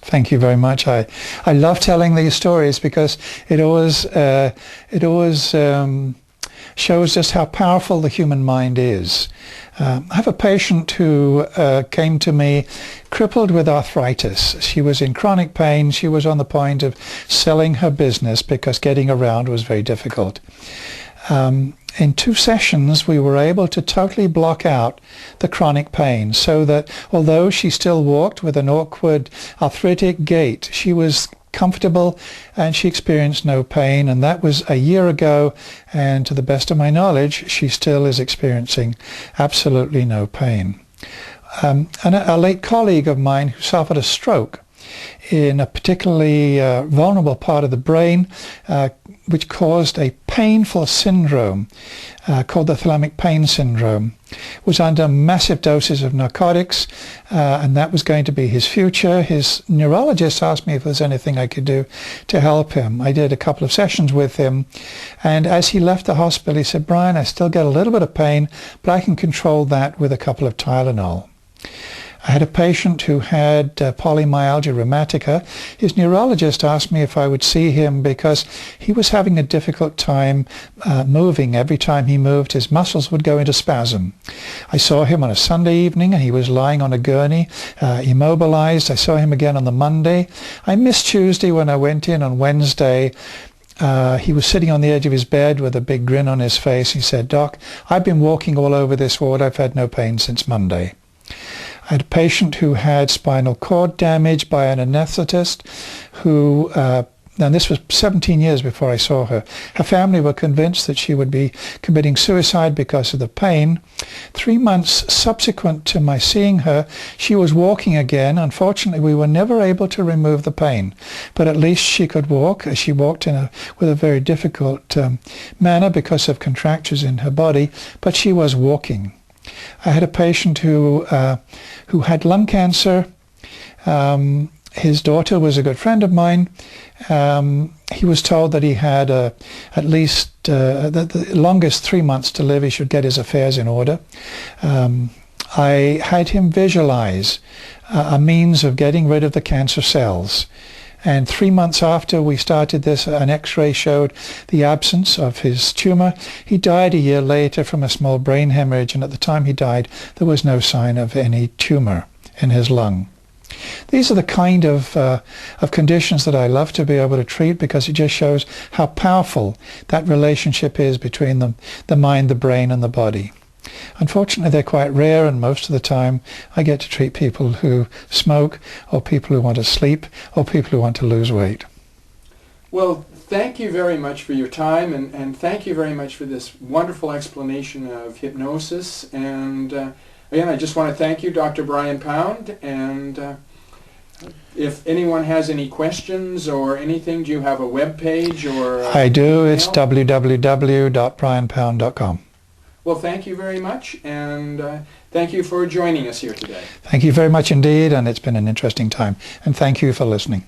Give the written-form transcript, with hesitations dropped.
Thank you very much. I love telling these stories because it always shows just how powerful the human mind is. I have a patient who came to me crippled with arthritis. She was in chronic pain. She was on the point of selling her business because getting around was very difficult. In 2 sessions, we were able to totally block out the chronic pain so that although she still walked with an awkward arthritic gait, she was comfortable and she experienced no pain. And that was a year ago. And to the best of my knowledge, she still is experiencing absolutely no pain. And a late colleague of mine who suffered a stroke in a particularly vulnerable part of the brain, which caused a painful syndrome called the thalamic pain syndrome, was under massive doses of narcotics, and that was going to be his future. His neurologist asked me if there's anything I could do to help him. I did a couple of sessions with him, and as he left the hospital, he said, "Brian, I still get a little bit of pain, but I can control that with a couple of Tylenol." I had a patient who had polymyalgia rheumatica. His neurologist asked me if I would see him because he was having a difficult time moving. Every time he moved, his muscles would go into spasm. I saw him on a Sunday evening and he was lying on a gurney, immobilized. I saw him again on the Monday. I missed Tuesday when I went in on Wednesday. He was sitting on the edge of his bed with a big grin on his face. He said, "Doc, I've been walking all over this ward. I've had no pain since Monday." I had a patient who had spinal cord damage by an anesthetist who, and this was 17 years before I saw her. Her family were convinced that she would be committing suicide because of the pain. 3 months subsequent to my seeing her, she was walking again. Unfortunately, we were never able to remove the pain, but at least she could walk. She walked with a very difficult manner because of contractures in her body, but she was walking. I had a patient who had lung cancer. His daughter was a good friend of mine. He was told that he had at least the longest 3 months to live. He should get his affairs in order. I had him visualize a means of getting rid of the cancer cells. And 3 months after we started this, an X-ray showed the absence of his tumor. He died a year later from a small brain hemorrhage, and at the time he died, there was no sign of any tumor in his lung. These are the kind of conditions that I love to be able to treat because it just shows how powerful that relationship is between the mind, the brain, and the body. Unfortunately, they're quite rare, and most of the time I get to treat people who smoke or people who want to sleep or people who want to lose weight. Well, thank you very much for your time, and thank you very much for this wonderful explanation of hypnosis. And again, I just want to thank you, Dr. Brian Pound. And if anyone has any questions or anything, do you have a web page or? I do. It's www.brianpound.com. Well, thank you very much, and thank you for joining us here today. Thank you very much indeed, and it's been an interesting time. And thank you for listening.